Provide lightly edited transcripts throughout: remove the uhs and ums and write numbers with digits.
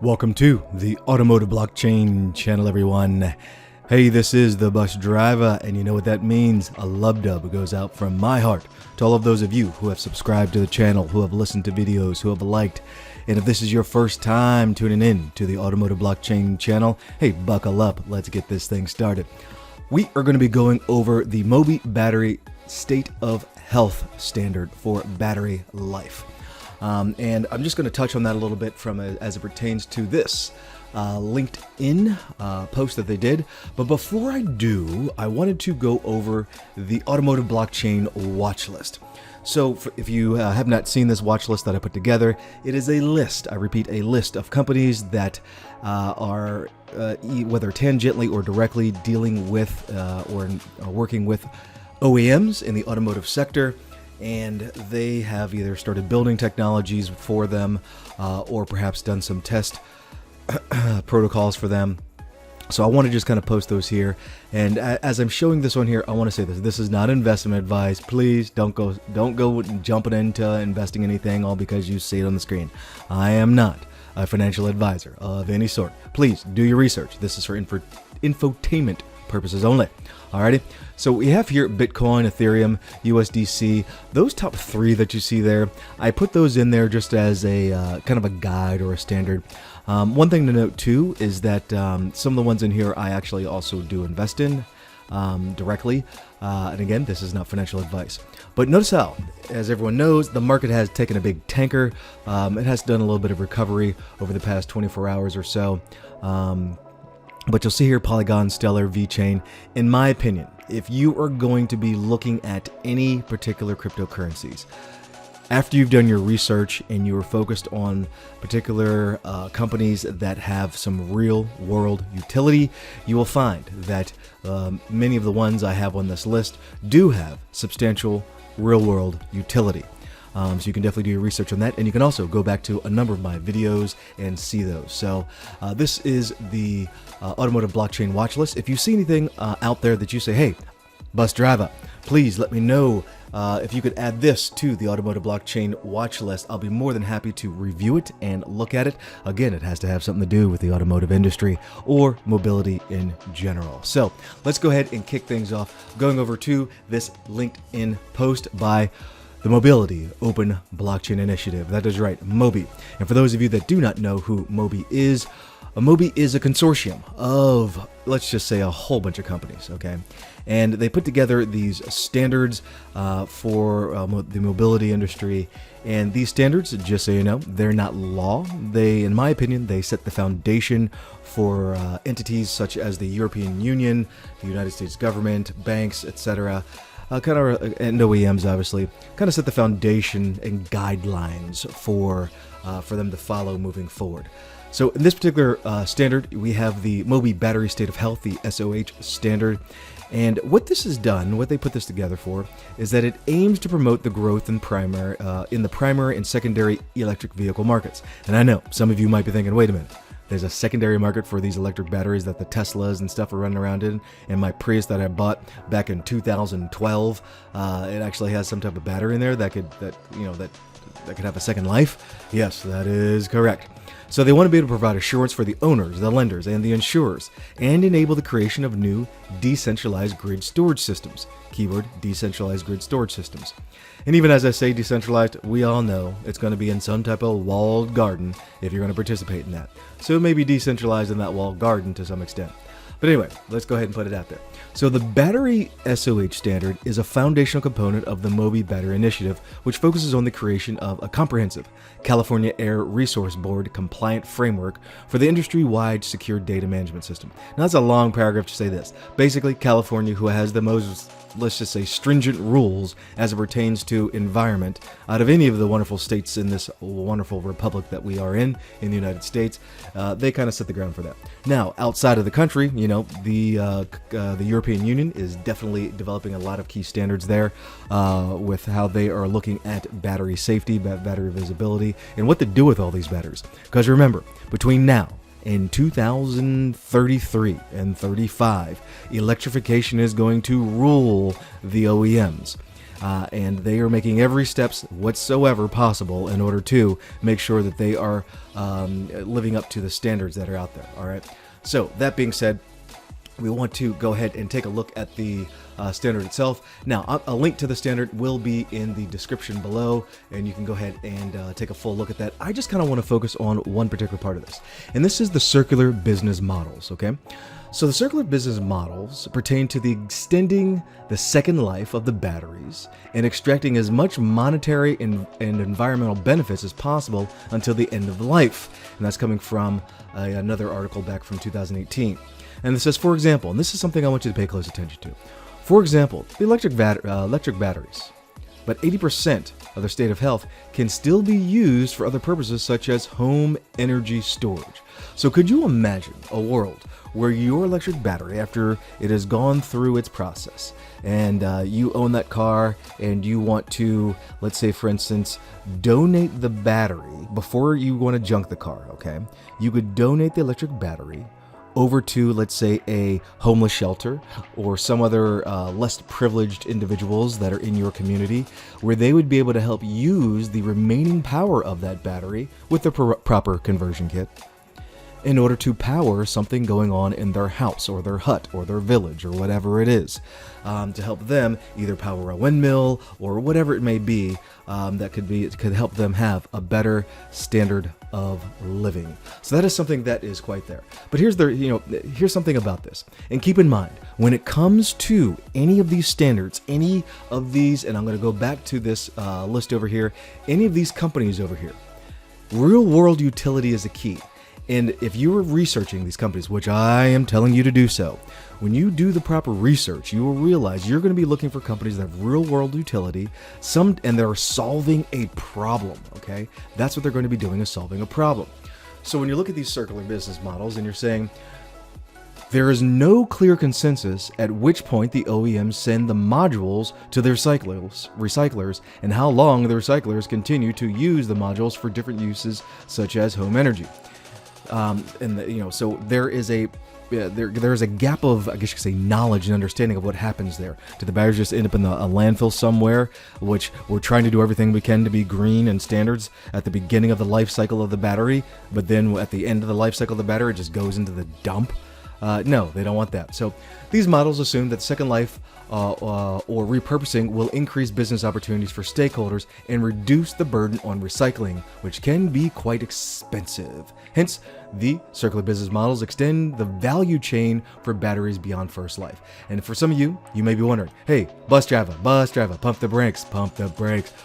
Welcome to the Automotive Blockchain channel, everyone. Hey, this is the bus driver, and you know what that means. A love dub goes out from my heart to all of those of you who have subscribed to the channel, who have listened to videos, who have liked. And if this is your first time tuning in to the Automotive Blockchain channel, hey, buckle up. Let's get this thing started. We are going to be going over the MOBI battery state of health standard for battery life. And I'm just going to touch on that a little bit as it pertains to this LinkedIn post that they did. But before I do, I wanted to go over the Automotive Blockchain watch list. So if you have not seen this watch list that I put together, it is a list, I repeat, a list of companies that are whether tangentially or directly dealing with or working with OEMs in the automotive sector. And they have either started building technologies for them or perhaps done some test protocols for them. So I want to just kind of post those here. And as I'm showing this one here, I want to say this. This is not investment advice. Please don't go jumping into investing anything all because you see it on the screen. I am not a financial advisor of any sort. Please do your research. This is for infotainment purposes only. Alrighty, so we have here Bitcoin, Ethereum, USDC, those top three that you see there. I put those in there just as a kind of a guide or a standard. One thing to note too is that some of the ones in here I actually also do invest in directly. And again, this is not financial advice. But notice how, as everyone knows, the market has taken a big tanker. It has done a little bit of recovery over the past 24 hours or so. But you'll see here Polygon, Stellar, VeChain. In my opinion, if you are going to be looking at any particular cryptocurrencies, after you've done your research and you are focused on particular companies that have some real world utility, you will find that many of the ones I have on this list do have substantial real world utility. So you can definitely do your research on that, and you can also go back to a number of my videos and see those. So this is the Automotive Blockchain watch list. If you see anything out there that you say, hey, bus driver, please let me know if you could add this to the Automotive Blockchain watch list. I'll be more than happy to review it and look at it. Again, it has to have something to do with the automotive industry or mobility in general. So let's go ahead and kick things off, going over to this LinkedIn post by the Mobility Open Blockchain Initiative. That is right, MOBI. And for those of you that do not know who MOBI is a consortium of, let's just say, a whole bunch of companies, okay? And they put together these standards for the mobility industry. And these standards, just so you know, they're not law. They, in my opinion, they set the foundation for entities such as the European Union, the United States government, banks, etc., and OEMs, obviously, kind of set the foundation and guidelines for them to follow moving forward. So in this particular standard, we have the MOBI Battery State of Health, the SOH standard. And what this has done, what they put this together for, is that it aims to promote the growth in the primary and secondary electric vehicle markets. And I know some of you might be thinking, wait a minute. There's a secondary market for these electric batteries that the Teslas and stuff are running around in. And my Prius that I bought back in 2012, it actually has some type of battery in there that could have a second life. Yes, that is correct. So they want to be able to provide assurance for the owners, the lenders, and the insurers, and enable the creation of new decentralized grid storage systems. Keyword, decentralized grid storage systems. And even as I say decentralized, we all know it's going to be in some type of walled garden if you're going to participate in that. So it may be decentralized in that walled garden to some extent. But anyway, let's go ahead and put it out there. So the battery SOH standard is a foundational component of the MOBI Battery Initiative, which focuses on the creation of a comprehensive California Air Resource Board compliant framework for the industry-wide secure data management system. Now that's a long paragraph to say this. Basically, California, who has the most, let's just say, stringent rules as it pertains to environment out of any of the wonderful states in this wonderful republic that we are in the United States, they kind of set the ground for that. Now, outside of the country, you know, the European Union is definitely developing a lot of key standards there with how they are looking at battery safety, battery visibility, and what to do with all these batteries. Because remember, between now in 2033 and 35, electrification is going to rule the OEMs. And they are making every steps whatsoever possible in order to make sure that they are living up to the standards that are out there. All right. So that being said, we want to go ahead and take a look at the standard itself. Now, a link to the standard will be in the description below, and you can go ahead and take a full look at that. I just kind of want to focus on one particular part of this, and this is the circular business models, okay? So the circular business models pertain to the extending the second life of the batteries and extracting as much monetary and environmental benefits as possible until the end of life. And that's coming from another article back from 2018. And it says, for example, and this is something I want you to pay close attention to. For example, the electric batteries, but 80% of their state of health can still be used for other purposes such as home energy storage. So could you imagine a world where your electric battery, after it has gone through its process, and you own that car and you want to, let's say for instance, donate the battery before you want to junk the car, okay? You could donate the electric battery over to, let's say, a homeless shelter or some other less privileged individuals that are in your community, where they would be able to help use the remaining power of that battery with the proper conversion kit in order to power something going on in their house or their hut or their village or whatever it is, to help them either power a windmill or whatever it may be, that could help them have a better standard of living. So that is something that is quite there. But here's something about this, and keep in mind when it comes to any of these standards, any of these, and I'm going to go back to this list over here, any of these companies over here, real world utility is a key. And if you are researching these companies, which I am telling you to do so, when you do the proper research, you will realize you're going to be looking for companies that have real world utility, and they're solving a problem, okay? That's what they're going to be doing, is solving a problem. So when you look at these circular business models and you're saying, there is no clear consensus at which point the OEMs send the modules to their recyclers, and how long the recyclers continue to use the modules for different uses, such as home energy. So there is a gap of, I guess you could say, knowledge and understanding of what happens there. Do the batteries just end up in a landfill somewhere, which we're trying to do everything we can to be green and standards at the beginning of the life cycle of the battery, but then at the end of the life cycle of the battery, it just goes into the dump? No, they don't want that. So these models assume that second life or repurposing will increase business opportunities for stakeholders and reduce the burden on recycling, which can be quite expensive. Hence, the circular business models extend the value chain for batteries beyond first life. And for some of you, you may be wondering, hey, bus driver, pump the brakes.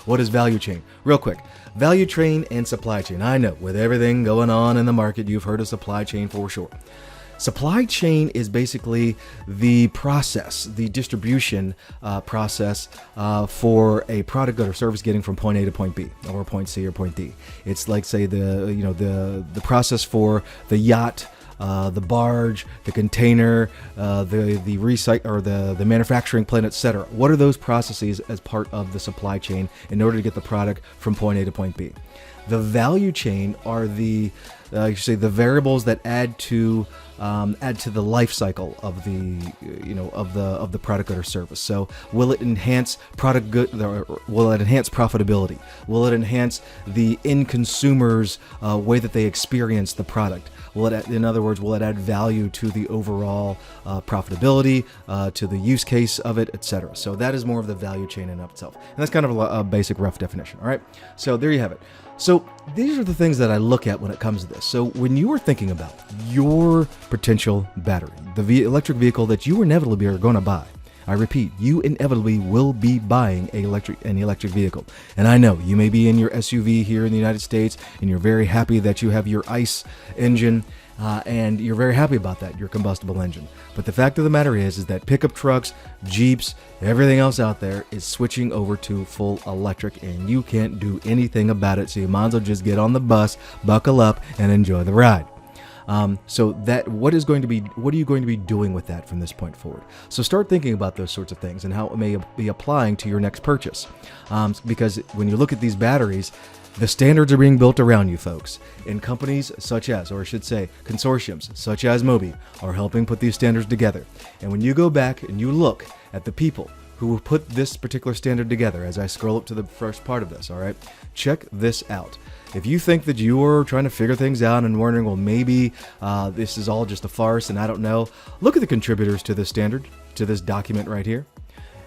What is value chain? Real quick, value chain and supply chain. I know, with everything going on in the market, you've heard of supply chain for sure. Supply chain is basically the process, the distribution process for a product or service getting from point A to point B, or point C or point D. It's like, say, the process for the yacht, the barge, the container, the recycle, or the manufacturing plant, etc. What are those processes as part of the supply chain in order to get the product from point A to point B? The value chain are the variables that add to the life cycle of the product or service. So will it enhance will it enhance profitability? Will it enhance the end consumer's way that they experience the product? In other words, will it add value to the overall profitability, to the use case of it, etc.? So that is more of the value chain in and of itself. And that's kind of a basic rough definition, all right? So there you have it. So these are the things that I look at when it comes to this. So when you are thinking about your potential battery, the electric vehicle that you inevitably are going to buy, I repeat, you inevitably will be buying an electric vehicle. And I know you may be in your SUV here in the United States and you're very happy that you have your ICE engine, and you're very happy about that, your combustible engine. But the fact of the matter is that pickup trucks, Jeeps, everything else out there is switching over to full electric, and you can't do anything about it. So you might as well just get on the bus, buckle up, and enjoy the ride. So what are you going to be doing with that from this point forward? So start thinking about those sorts of things and how it may be applying to your next purchase. Because when you look at these batteries, the standards are being built around you, folks, and companies such as, or I should say, consortiums such as MOBI are helping put these standards together. And when you go back and you look at the people who put this particular standard together as I scroll up to the first part of this, all right? Check this out. If you think that you're trying to figure things out and wondering, well, maybe this is all just a farce and I don't know, look at the contributors to this standard, to this document right here,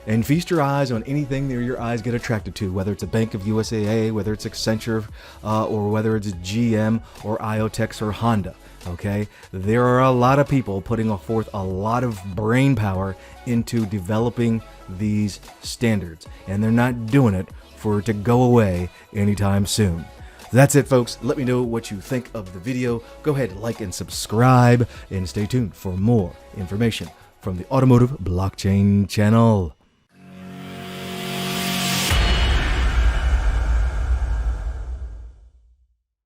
and feast your eyes on anything that your eyes get attracted to, whether it's a Bank of USAA, whether it's Accenture, or whether it's GM or IoTex or Honda. Okay, there are a lot of people putting forth a lot of brain power into developing these standards, and they're not doing it for it to go away anytime soon. That's it, folks. Let me know what you think of the video. Go ahead, like and subscribe, and stay tuned for more information from the Automotive Blockchain channel.